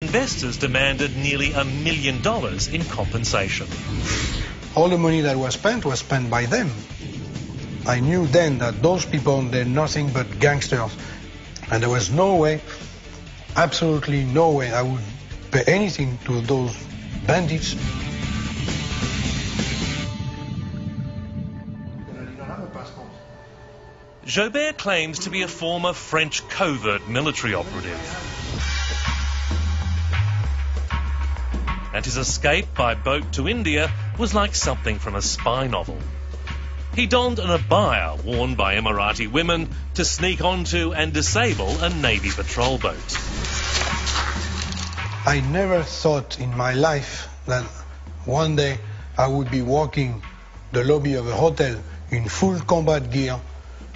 investors demanded nearly $1 million in compensation. All the money that was spent by them. I knew then that those people, they're nothing but gangsters. And there was no way, absolutely no way, I would pay anything to those bandits. Jobert claims to be a former French covert military operative. And his escape by boat to India was like something from a spy novel. He donned an abaya worn by Emirati women to sneak onto and disable a Navy patrol boat. I never thought in my life that one day I would be walking the lobby of a hotel in full combat gear,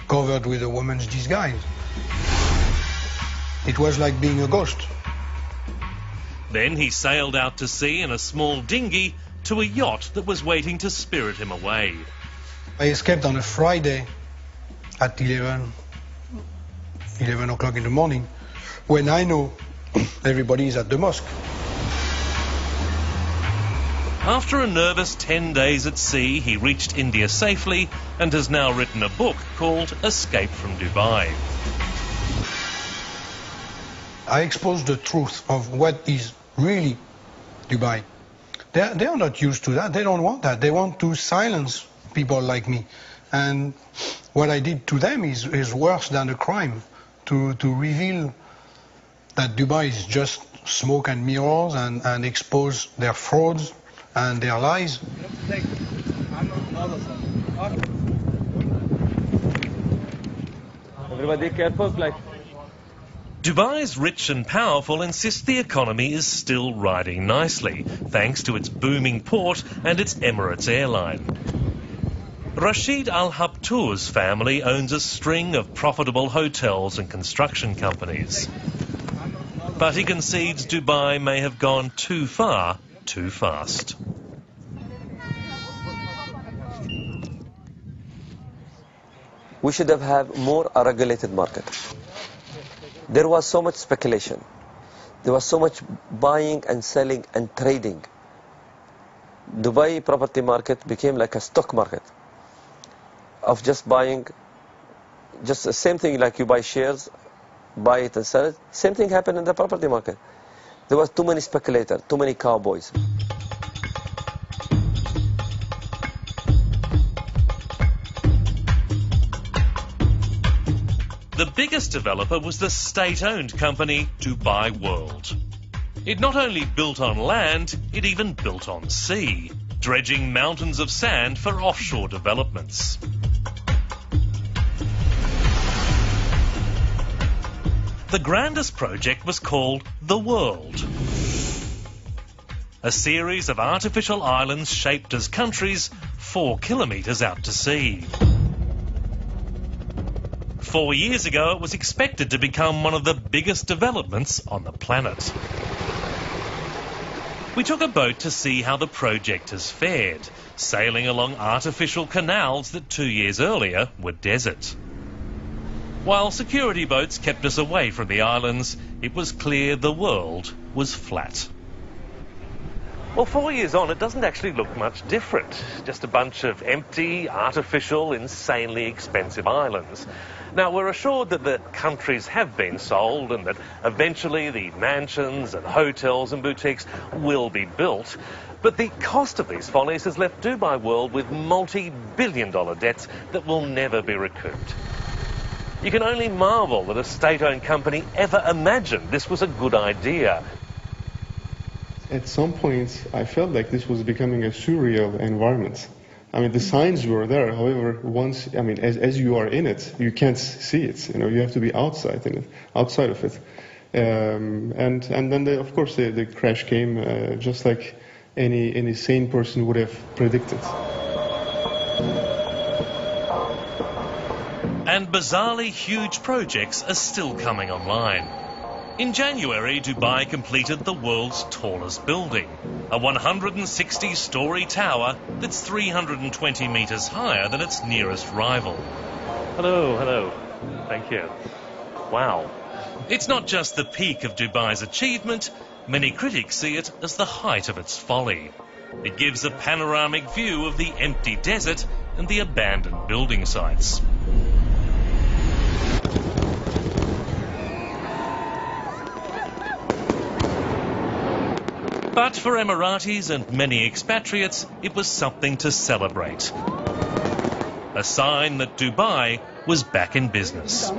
covered with a woman's disguise. It was like being a ghost. Then he sailed out to sea in a small dinghy to a yacht that was waiting to spirit him away. I escaped on a Friday at 11 o'clock in the morning, when I know everybody is at the mosque. After a nervous 10 days at sea, he reached India safely and has now written a book called Escape from Dubai. I exposed the truth of what is really Dubai. They are not used to that. They don't want that. They want to silence people like me. And what I did to them is worse than a crime, to reveal that Dubai is just smoke and mirrors and expose their frauds and their lies. Everybody careful, like. Dubai's rich and powerful insist the economy is still riding nicely, thanks to its booming port and its Emirates airline. Rashid Al Habtour's family owns a string of profitable hotels and construction companies. But he concedes Dubai may have gone too far, too fast. We should have had more a regulated market. There was so much speculation. There was so much buying and selling and trading. Dubai property market became like a stock market of just buying, just the same thing like you buy shares, buy it and sell it. Same thing happened in the property market. There was too many speculators, too many cowboys. The biggest developer was the state-owned company Dubai World. It not only built on land, it even built on sea, dredging mountains of sand for offshore developments. The grandest project was called The World, a series of artificial islands shaped as countries 4 kilometres out to sea. 4 years ago, it was expected to become one of the biggest developments on the planet. We took a boat to see how the project has fared, sailing along artificial canals that 2 years earlier were desert. While security boats kept us away from the islands, it was clear the world was flat. Well, 4 years on, it doesn't actually look much different. Just a bunch of empty, artificial, insanely expensive islands. Now, we're assured that the countries have been sold and that eventually the mansions and hotels and boutiques will be built. But the cost of these follies has left Dubai World with multi-billion-dollar debts that will never be recouped. You can only marvel that a state-owned company ever imagined this was a good idea. At some point, I felt like this was becoming a surreal environment. I mean, the signs were there. However, once, I mean, as you are in it, you can't see it. You know, you have to be outside of it. And then, of course, the crash came, just like any sane person would have predicted. And bizarrely huge projects are still coming online. In January, Dubai completed the world's tallest building, a 160-storey tower that's 320 metres higher than its nearest rival. Hello, hello. Thank you. Wow. It's not just the peak of Dubai's achievement, Many critics see it as the height of its folly. It gives a panoramic view of the empty desert and the abandoned building sites. But for Emiratis and many expatriates, it was something to celebrate. A sign that Dubai was back in business.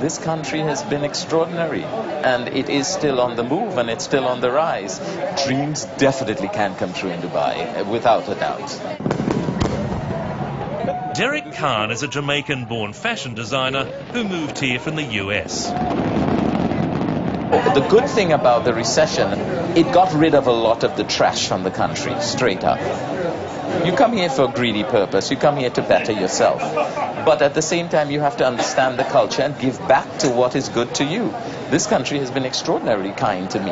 This country has been extraordinary, and it is still on the move, and it's still on the rise. Dreams definitely can come true in Dubai, without a doubt. Derek Khan is a Jamaican-born fashion designer who moved here from the US. The good thing about the recession, it got rid of a lot of the trash from the country, straight up. You come here for a greedy purpose, you come here to better yourself. But at the same time, you have to understand the culture and give back to what is good to you. This country has been extraordinarily kind to me.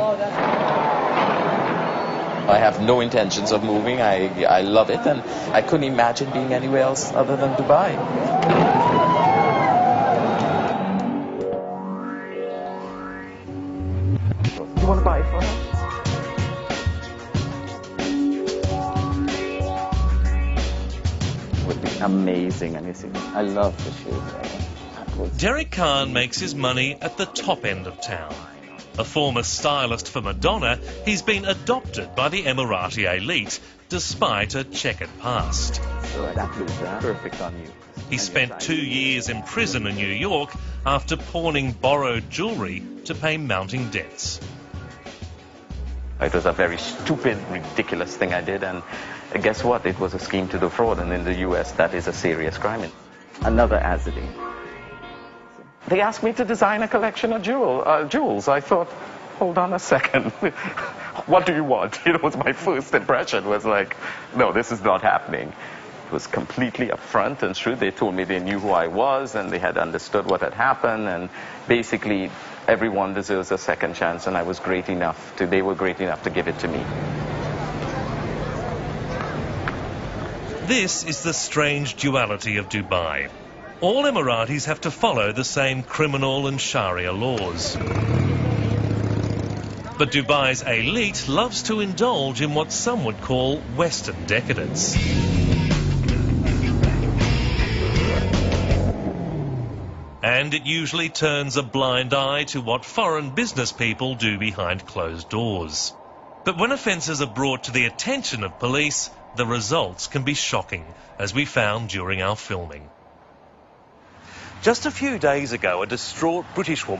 I have no intentions of moving. I love it, and I couldn't imagine being anywhere else other than Dubai. You want to buy it for her? Would be amazing, and you see, I love the shoes. Derek Khan makes his money at the top end of town. A former stylist for Madonna, he's been adopted by the Emirati elite, despite a checkered past. So that looks perfect on you. He spent 2 years in prison in New York after pawning borrowed jewellery to pay mounting debts. It was a very stupid, ridiculous thing I did, and guess what? It was a scheme to defraud, and in the US that is a serious crime. Another Azadine. They asked me to design a collection of jewels. I thought, hold on a second. What do you want? You know, my first impression was like, no, this is not happening. It was completely upfront and true. They told me they knew who I was and they had understood what had happened, and basically everyone deserves a second chance, and they were great enough to give it to me. This is the strange duality of Dubai. All Emiratis have to follow the same criminal and Sharia laws. But Dubai's elite loves to indulge in what some would call Western decadence. And it usually turns a blind eye to what foreign business people do behind closed doors. But when offences are brought to the attention of police, the results can be shocking, as we found during our filming. Just a few days ago, a distraught British woman